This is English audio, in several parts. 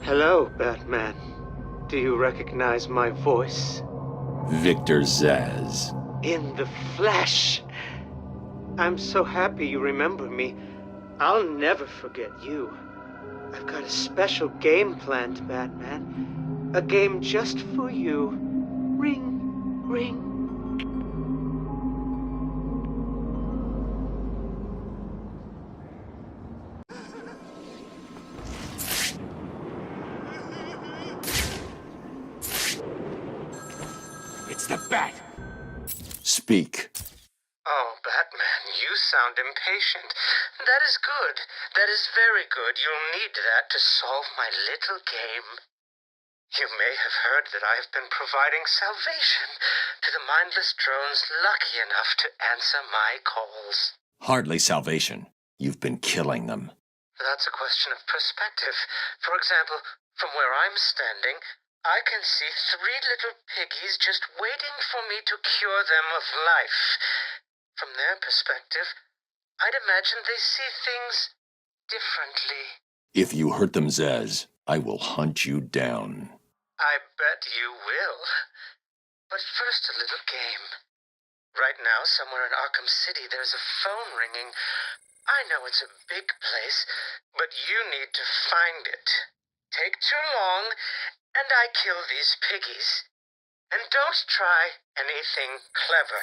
Hello, Batman. Do you recognize my voice? Victor Zsasz. In the flesh! I'm so happy you remember me. I'll never forget you. I've got a special game planned, Batman. A game just for you. Ring, ring. It's the bat! Speak. Oh, Batman, you sound impatient. That is good. That is very good. You'll need that to solve my little game. You may have heard that I have been providing salvation to the mindless drones lucky enough to answer my calls. Hardly salvation. You've been killing them. That's a question of perspective. For example, from where I'm standing, I can see 3 little piggies just waiting for me to cure them of life. From their perspective, I'd imagine they see things differently. If you hurt them, Zsasz, I will hunt you down. I bet you will. But first, a little game. Right now, somewhere in Arkham City, there's a phone ringing. I know it's a big place, but you need to find it. Take too long, and I kill these piggies. And don't try anything clever.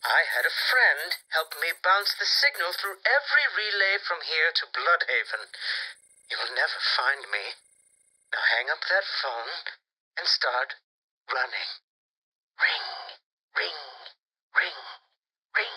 I had a friend help me bounce the signal through every relay from here to Bloodhaven. You'll never find me. Now hang up that phone and start running. Ring, ring, ring, ring.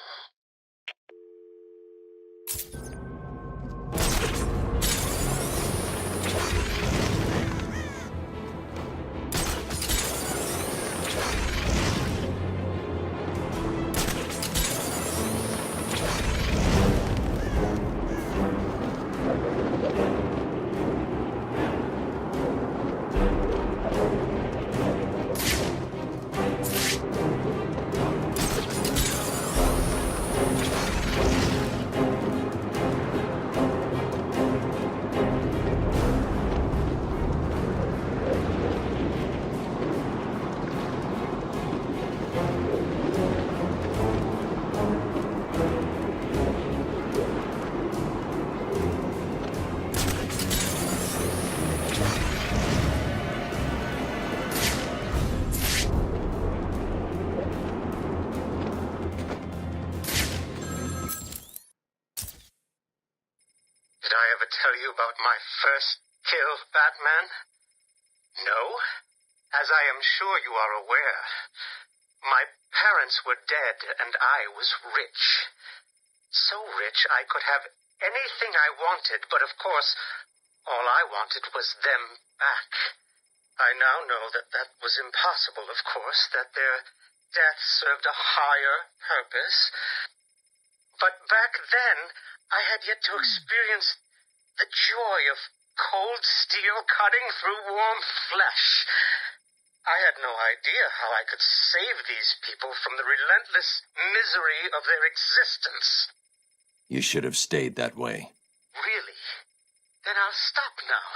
Did I ever tell you about my first kill, Batman? No? As I am sure you are aware, my parents were dead and I was rich. So rich I could have anything I wanted, but of course, all I wanted was them back. I now know that that was impossible, of course, that their death served a higher purpose. But back then, I had yet to experience the joy of cold steel cutting through warm flesh. I had no idea how I could save these people from the relentless misery of their existence. You should have stayed that way. Really? Then I'll stop now.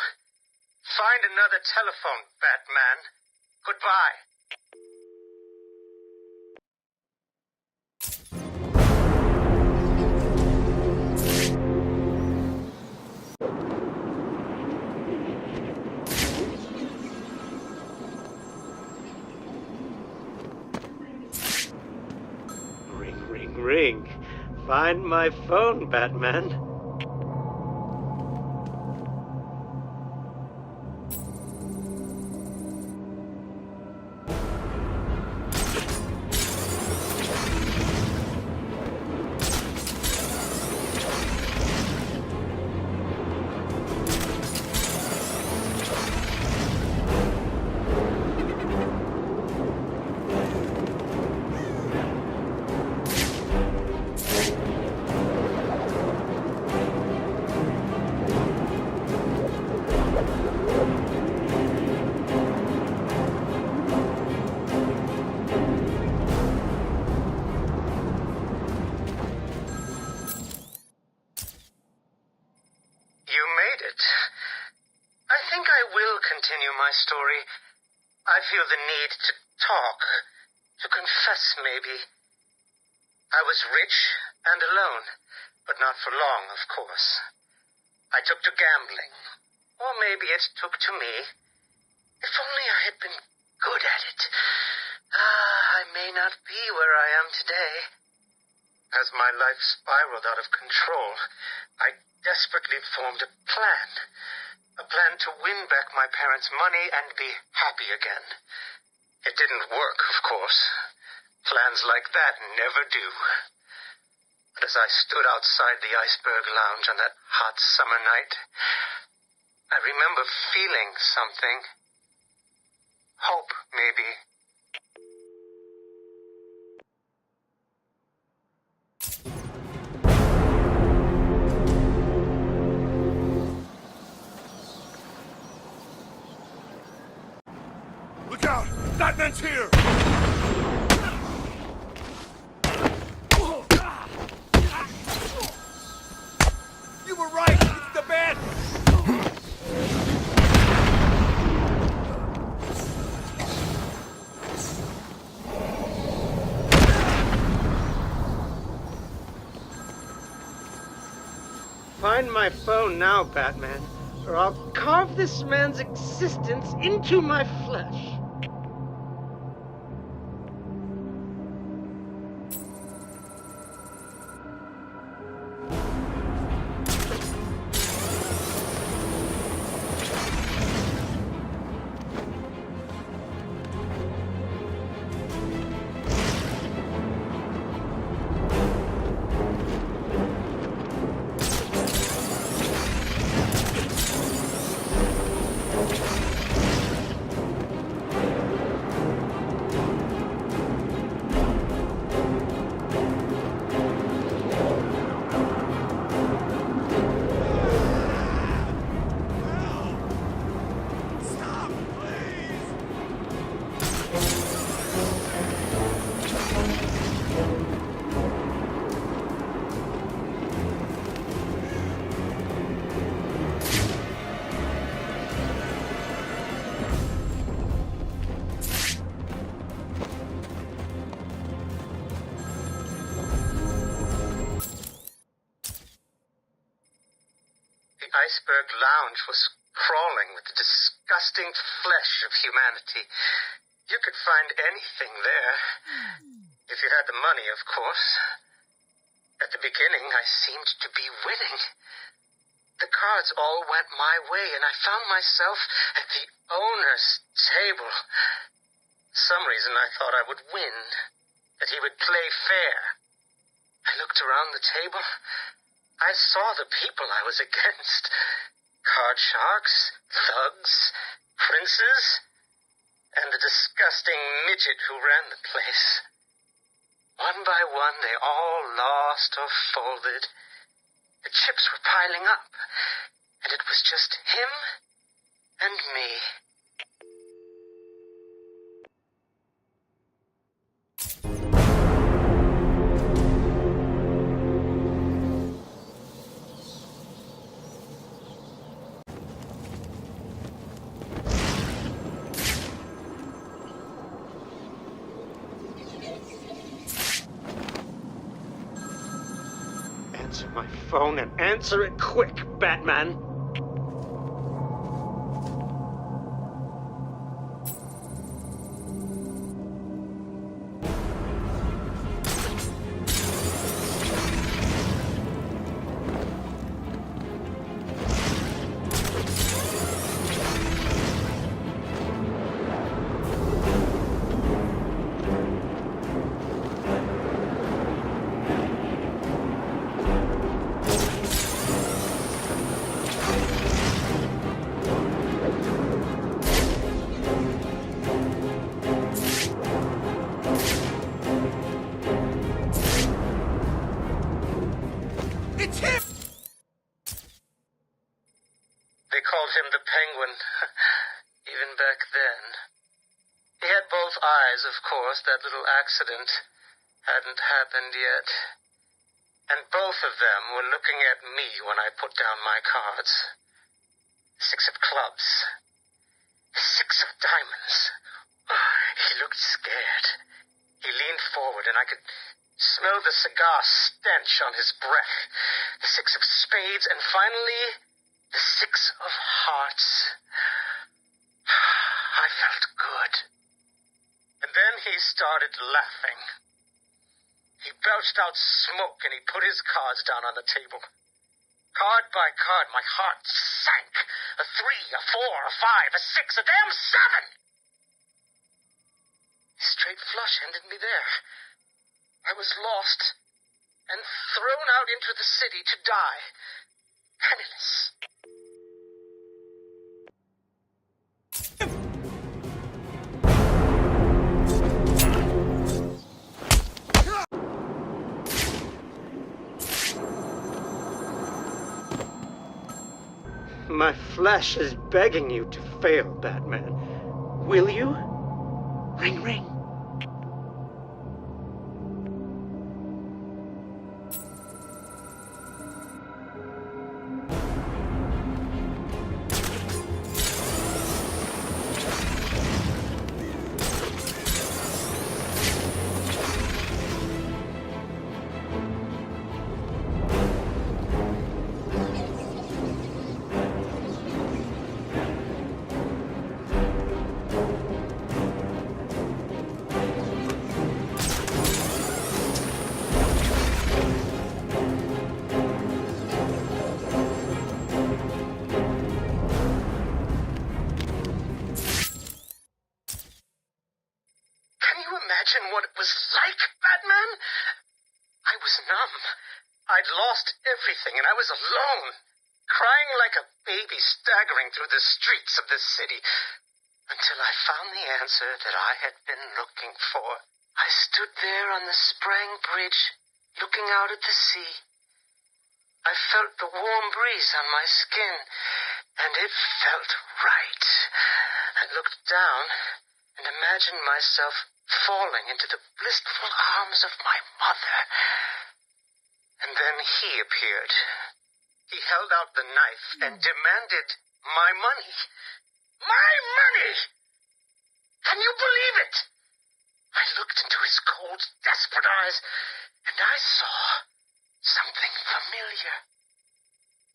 Find another telephone, Batman. Goodbye. Ring, ring, ring. Find my phone, Batman. continue my story, I feel the need to talk, to confess maybe. I was rich and alone, but not for long, of course. I took to gambling, or maybe it took to me. If only I had been good at it. I may not be where I am today. As my life spiraled out of control, I desperately formed a plan. A plan to win back my parents' money and be happy again. It didn't work, of course. Plans like that never do. But as I stood outside the Iceberg Lounge on that hot summer night, I remember feeling something. Hope, maybe. Look out! Batman's here! You were right! It's the bed! Find my phone now, Batman, or I'll carve this man's existence into my flesh. The Iceberg Lounge was crawling with the disgusting flesh of humanity. You could find anything there. If you had the money, of course. At the beginning, I seemed to be winning. The cards all went my way, and I found myself at the owner's table. For some reason, I thought I would win, that he would play fair. I looked around the table. I saw the people I was against. Card sharks, thugs, princes, and the disgusting midget who ran the place. One by one, they all lost or folded. The chips were piling up, and it was just him and me. Answer my phone and answer it quick, Batman. It's him! They called him the Penguin, even back then. He had both eyes, of course. That little accident hadn't happened yet. And both of them were looking at me when I put down my cards. 6 of clubs. The 6 of diamonds. He looked scared. He leaned forward, and I could smell the cigar stench on his breath. The 6 of spades, and finally, the 6 of hearts. I felt good. And then he started laughing. He belched out smoke, and he put his cards down on the table. Card by card, my heart sank. A 3, a 4, a 5, a 6, a damn 7! Straight flush ended me there. I was lost and thrown out into the city to die, penniless. My flesh is begging you to fail, Batman. Will you? Ring, ring. Imagine what it was like, Batman? I was numb. I'd lost everything, and I was alone, crying like a baby staggering through the streets of the city, until I found the answer that I had been looking for. I stood there on the Sprang Bridge, looking out at the sea. I felt the warm breeze on my skin, and it felt right. I looked down and imagined myself falling into the blissful arms of my mother. And then he appeared. He held out the knife and demanded my money. My money! Can you believe it? I looked into his cold, desperate eyes, and I saw something familiar.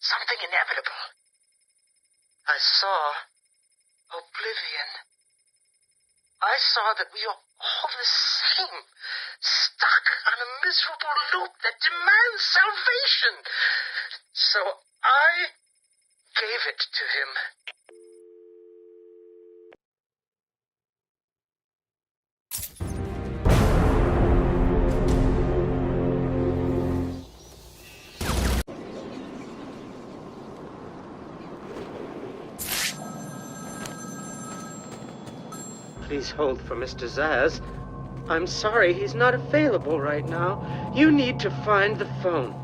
Something inevitable. I saw oblivion. I saw that we are all the same, stuck on a miserable loop that demands salvation. So I gave it to him. Please hold for Mr. Zsasz. I'm sorry, he's not available right now. You need to find the phone.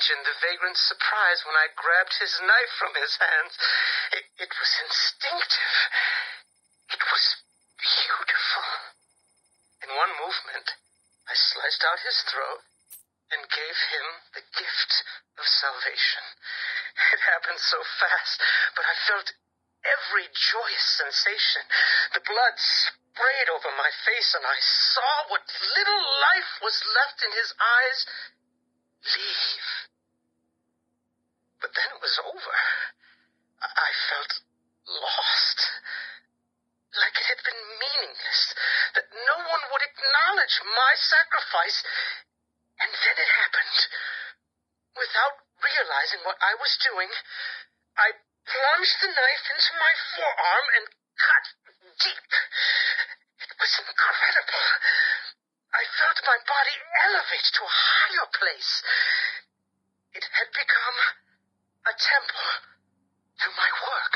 The vagrant's surprise when I grabbed his knife from his hands. It was instinctive. It was beautiful. In one movement, I sliced out his throat and gave him the gift of salvation. It happened so fast, but I felt every joyous sensation. The blood sprayed over my face, and I saw what little life was left in his eyes leave. But then it was over. I felt lost. Like it had been meaningless. That no one would acknowledge my sacrifice. And then it happened. Without realizing what I was doing, I plunged the knife into my forearm and cut deep. It was incredible. I felt my body elevate to a higher place. It had become a temple to my work.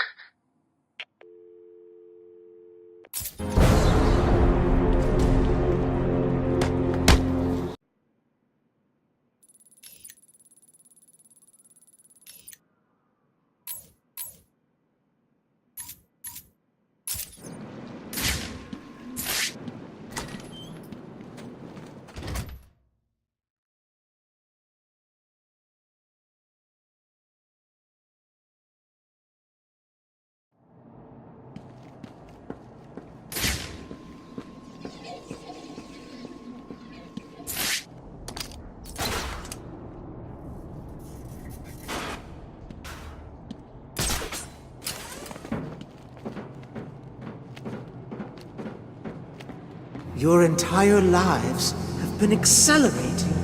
Your entire lives have been accelerating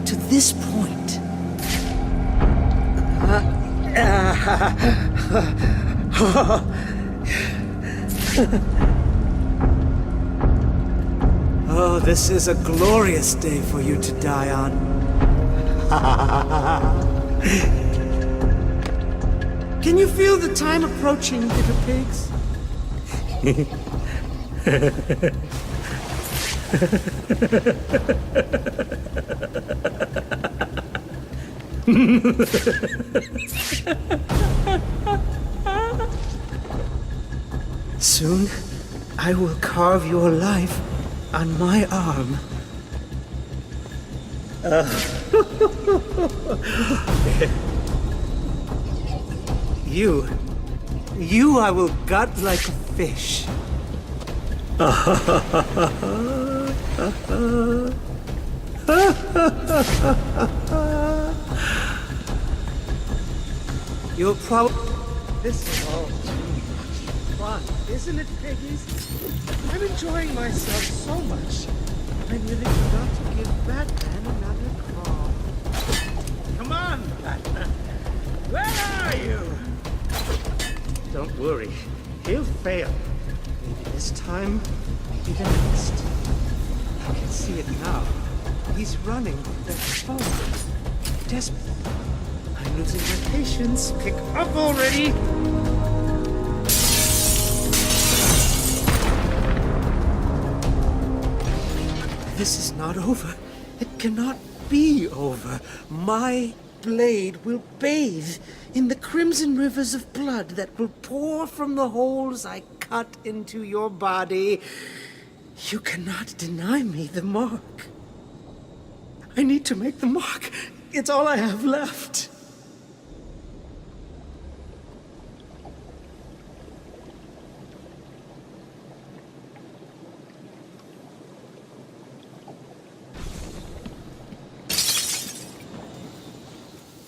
to this point. Oh, this is a glorious day for you to die on. Can you feel the time approaching, little pigs? Soon, I will carve your life on my arm. You I will gut like a fish. You'll probably... This is all too much fun, isn't it, piggies? I'm enjoying myself so much. I nearly forgot to give Batman another call. Come on, Batman. Where are you? Don't worry. He'll fail. Maybe this time, maybe the next. I can see it now. He's running with that phone. Desperate. I'm losing my patience. Pick up already! This is not over. It cannot be over. My blade will bathe in the crimson rivers of blood that will pour from the holes I cut into your body. You cannot deny me the mark. I need to make the mark. It's all I have left.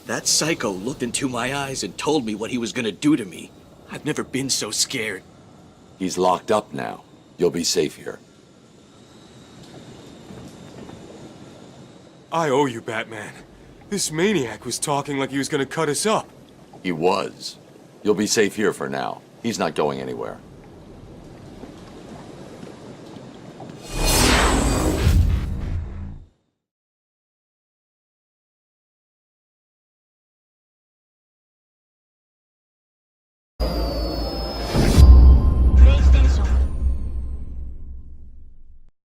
That psycho looked into my eyes and told me what he was gonna do to me. I've never been so scared. He's locked up now. You'll be safe here. I owe you, Batman. This maniac was talking like he was gonna cut us up. He was. You'll be safe here for now. He's not going anywhere.